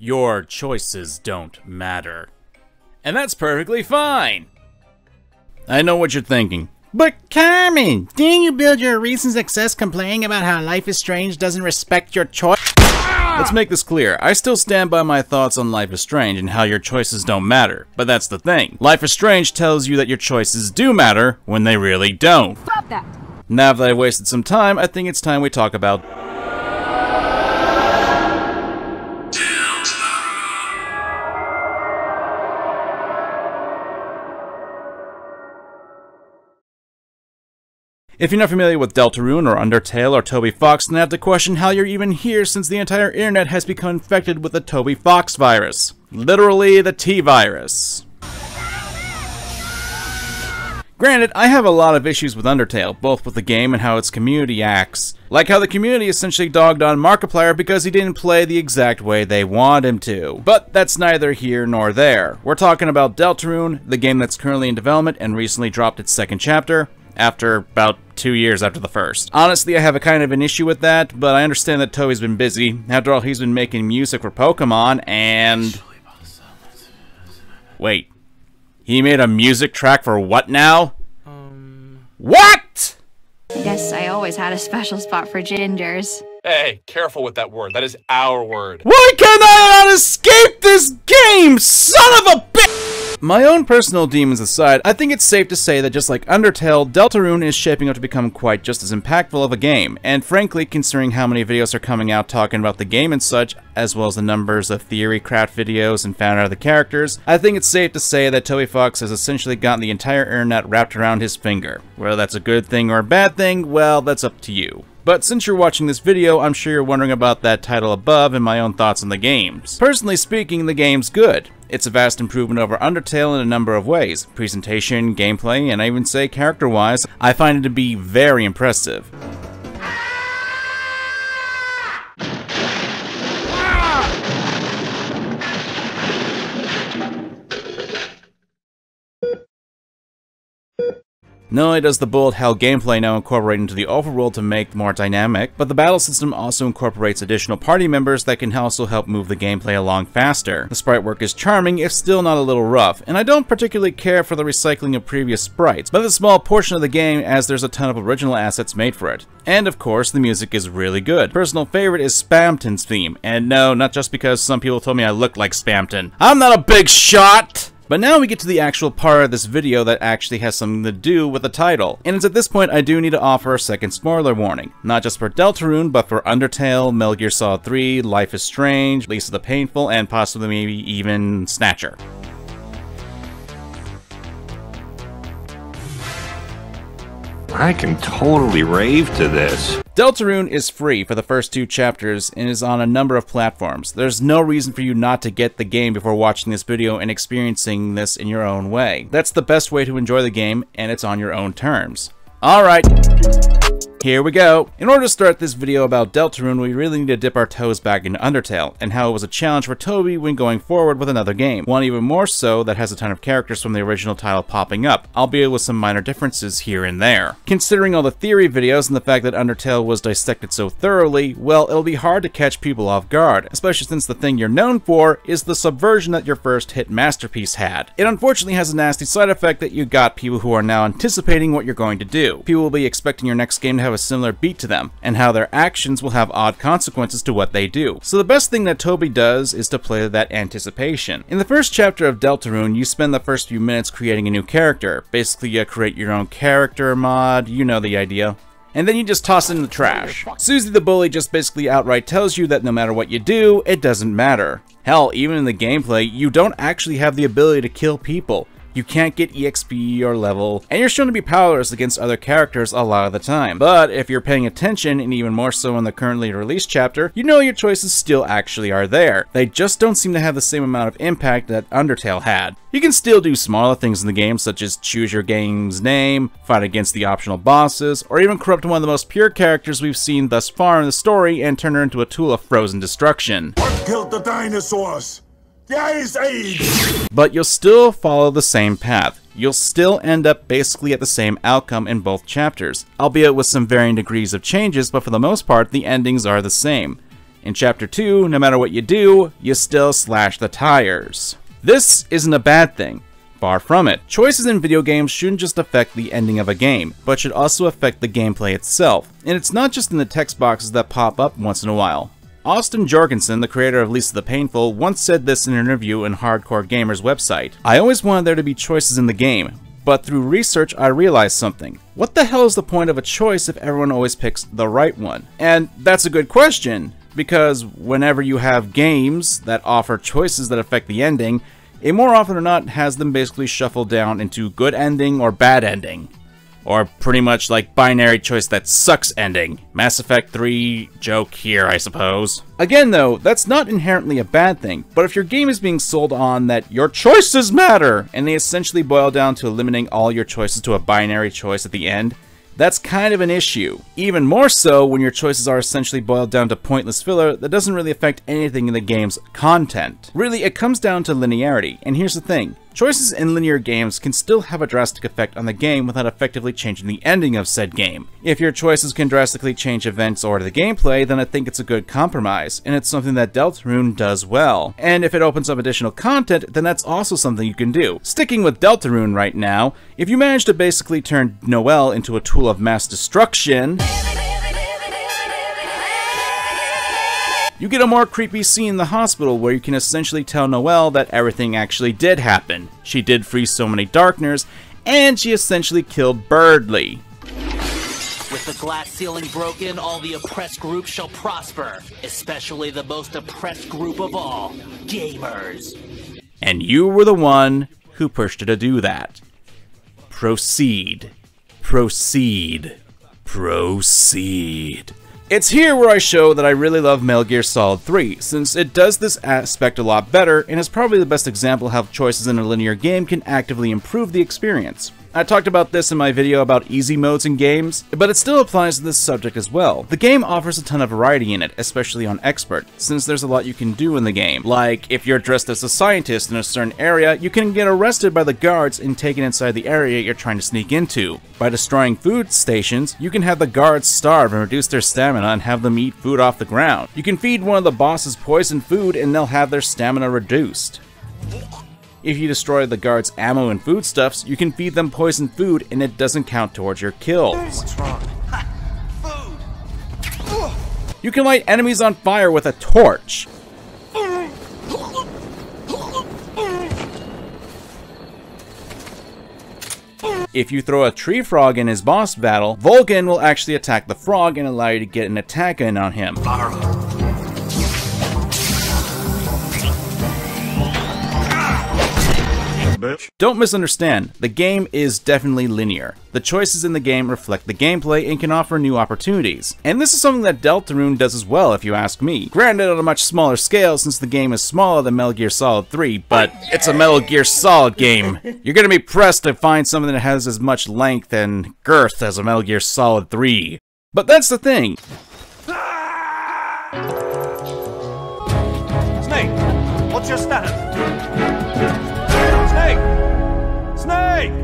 Your choices don't matter. And that's perfectly fine. I know what you're thinking. But Kamen, didn't you build your recent success complaining about how Life is Strange doesn't respect your choice? Let's make this clear. I still stand by my thoughts on Life is Strange and how your choices don't matter. But that's the thing. Life is Strange tells you that your choices do matter when they really don't. Stop that! Now that I've wasted some time, I think it's time we talk about If you're not familiar with Deltarune or Undertale or Toby Fox, then I have to question how you're even here since the entire internet has become infected with the Toby Fox virus. Literally the T-virus. Granted, I have a lot of issues with Undertale, both with the game and how its community acts. Like how the community essentially dogged on Markiplier because he didn't play the exact way they want him to. But that's neither here nor there. We're talking about Deltarune, the game that's currently in development and recently dropped its second chapter, after about 2 years after the first. Honestly, I have a kind of an issue with that, but I understand that Toby's been busy. After all, he's been making music for Pokemon, and... Wait. He made a music track for what now? What?! I guess I always had a special spot for gingers. Hey, careful with that word. That is our word. Why can't I not escape this game, son of a bitch?! My own personal demons aside, I think it's safe to say that just like Undertale, Deltarune is shaping up to become quite just as impactful of a game, and frankly, considering how many videos are coming out talking about the game and such, as well as the numbers of theory craft videos and fan art of the characters, I think it's safe to say that Toby Fox has essentially gotten the entire internet wrapped around his finger. Whether that's a good thing or a bad thing, well, that's up to you. But since you're watching this video, I'm sure you're wondering about that title above and my own thoughts on the games. Personally speaking, the game's good. It's a vast improvement over Undertale in a number of ways. Presentation, gameplay, and I even say character-wise, I find it to be very impressive. Not only does the bullet hell gameplay now incorporate into the overworld to make it more dynamic, but the battle system also incorporates additional party members that can also help move the gameplay along faster. The sprite work is charming, if still not a little rough, and I don't particularly care for the recycling of previous sprites, but a small portion of the game as there's a ton of original assets made for it. And of course, the music is really good. Personal favorite is Spamton's theme, and no, not just because some people told me I look like Spamton. I'm not a big shot! But now we get to the actual part of this video that actually has something to do with the title. And it's at this point I do need to offer a second spoiler warning. Not just for Deltarune, but for Undertale, Metal Gear Solid 3, Life is Strange, Lisa the Painful, and possibly maybe even Snatcher. I can totally rave to this. Deltarune is free for the first 2 chapters and is on a number of platforms. There's no reason for you not to get the game before watching this video and experiencing this in your own way. That's the best way to enjoy the game, and it's on your own terms. Alright, here we go. In order to start this video about Deltarune, we really need to dip our toes back into Undertale, and how it was a challenge for Toby when going forward with another game. One even more so that has a ton of characters from the original title popping up, albeit with some minor differences here and there. Considering all the theory videos and the fact that Undertale was dissected so thoroughly, well, it'll be hard to catch people off guard, especially since the thing you're known for is the subversion that your first hit masterpiece had. It unfortunately has a nasty side effect that you got people who are now anticipating what you're going to do. People will be expecting your next game to have a similar beat to them, and how their actions will have odd consequences to what they do. So the best thing that Toby does is to play that anticipation. In the first chapter of Deltarune, you spend the first few minutes creating a new character. Basically, you create your own character mod, you know the idea. And then you just toss it in the trash. Susie the Bully just basically outright tells you that no matter what you do, it doesn't matter. Hell, even in the gameplay, you don't actually have the ability to kill people. You can't get EXP or level, and you're shown to be powerless against other characters a lot of the time. But if you're paying attention, and even more so in the currently released chapter, you know your choices still actually are there. They just don't seem to have the same amount of impact that Undertale had. You can still do smaller things in the game, such as choose your game's name, fight against the optional bosses, or even corrupt one of the most pure characters we've seen thus far in the story and turn her into a tool of frozen destruction. What killed the dinosaurs? The Ice Age! But you'll still follow the same path. You'll still end up basically at the same outcome in both chapters, albeit with some varying degrees of changes, but for the most part, the endings are the same. In Chapter 2, no matter what you do, you still slash the tires. This isn't a bad thing. Far from it. Choices in video games shouldn't just affect the ending of a game, but should also affect the gameplay itself. And it's not just in the text boxes that pop up once in a while. Austin Jorgensen, the creator of Lisa the Painful, once said this in an interview in Hardcore Gamer's website. "I always wanted there to be choices in the game, but through research I realized something. What the hell is the point of a choice if everyone always picks the right one?" And that's a good question, because whenever you have games that offer choices that affect the ending, it more often than not has them basically shuffled down into good ending or bad ending. Or pretty much like binary choice that sucks ending. Mass Effect 3 joke here, I suppose. Again though, that's not inherently a bad thing, but if your game is being sold on that your choices matter, and they essentially boil down to eliminating all your choices to a binary choice at the end, that's kind of an issue. Even more so when your choices are essentially boiled down to pointless filler that doesn't really affect anything in the game's content. Really, it comes down to linearity, and here's the thing. Choices in linear games can still have a drastic effect on the game without effectively changing the ending of said game. If your choices can drastically change events or the gameplay, then I think it's a good compromise, and it's something that Deltarune does well. And if it opens up additional content, then that's also something you can do. Sticking with Deltarune right now, if you manage to basically turn Noelle into a tool of mass destruction, you get a more creepy scene in the hospital where you can essentially tell Noelle that everything actually did happen. She did free so many Darkners, and she essentially killed Berdly. With the glass ceiling broken, all the oppressed groups shall prosper, especially the most oppressed group of all, gamers. And you were the one who pushed her to do that. Proceed. Proceed. Proceed. It's here where I show that I really love Metal Gear Solid 3, since it does this aspect a lot better, and is probably the best example of how choices in a linear game can actively improve the experience. I talked about this in my video about easy modes in games, but it still applies to this subject as well. The game offers a ton of variety in it, especially on Expert, since there's a lot you can do in the game. Like, if you're dressed as a scientist in a certain area, you can get arrested by the guards and taken inside the area you're trying to sneak into. By destroying food stations, you can have the guards starve and reduce their stamina and have them eat food off the ground. You can feed one of the bosses poisoned food and they'll have their stamina reduced. If you destroy the guards' ammo and foodstuffs, you can feed them poisoned food and it doesn't count towards your kills. What's wrong? Food! You can light enemies on fire with a torch. If you throw a tree frog in his boss battle, Volgan will actually attack the frog and allow you to get an attack in on him. Bitch. Don't misunderstand, the game is definitely linear. The choices in the game reflect the gameplay and can offer new opportunities. And this is something that Deltarune does as well, if you ask me. Granted, on a much smaller scale since the game is smaller than Metal Gear Solid 3, but it's a Metal Gear Solid game. You're gonna be pressed to find something that has as much length and girth as a Metal Gear Solid 3. But that's the thing. Snake, what's your status? Snake!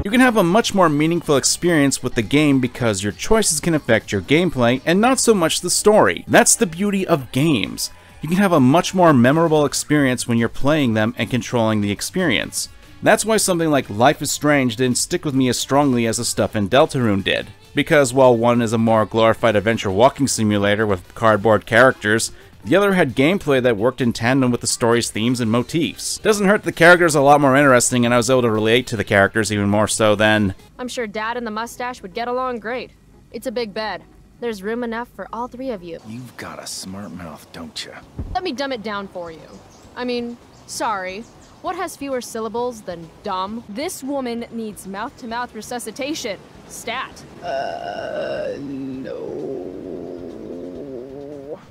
You can have a much more meaningful experience with the game because your choices can affect your gameplay and not so much the story. That's the beauty of games. You can have a much more memorable experience when you're playing them and controlling the experience. That's why something like Life is Strange didn't stick with me as strongly as the stuff in Deltarune did. Because while one is a more glorified adventure walking simulator with cardboard characters, the other had gameplay that worked in tandem with the story's themes and motifs. Doesn't hurt the characters are a lot more interesting, and I was able to relate to the characters even more so than... I'm sure Dad and the mustache would get along great. It's a big bed. There's room enough for all three of you. You've got a smart mouth, don't you? Let me dumb it down for you. I mean, sorry. What has fewer syllables than dumb? This woman needs mouth-to-mouth resuscitation. Stat. No.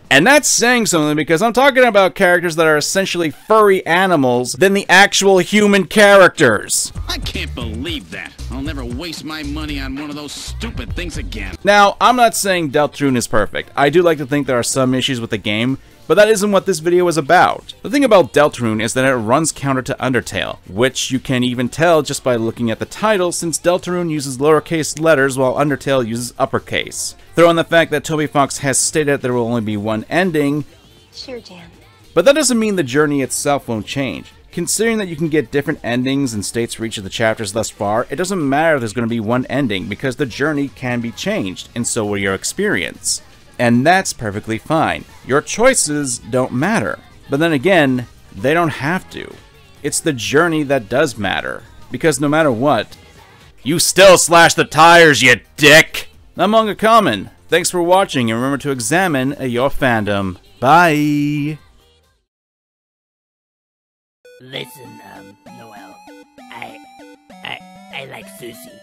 And that's saying something because I'm talking about characters that are essentially furry animals than the actual human characters. I can't believe that. I'll never waste my money on one of those stupid things again. Now, I'm not saying Deltarune is perfect. I do like to think there are some issues with the game, but that isn't what this video is about. The thing about Deltarune is that it runs counter to Undertale, which you can even tell just by looking at the title since Deltarune uses lowercase letters while Undertale uses uppercase. Throw in the fact that Toby Fox has stated there will only be one ending, Sure, Jan. But that doesn't mean the journey itself won't change. Considering that you can get different endings and states for each of the chapters thus far, it doesn't matter if there's going to be one ending, because the journey can be changed, and so will your experience. And that's perfectly fine. Your choices don't matter. But then again, they don't have to. It's the journey that does matter. Because no matter what, you still slash the tires, you dick! I'm MangaKamen. Thanks for watching, and remember to examine your fandom. Bye! Listen, Noelle, I like sushi.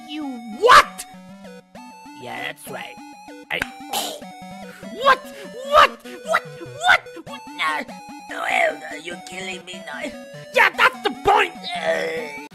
You what? Yeah, that's right. What? Nah, Noelle, you're killing me now. Yeah, that's the point!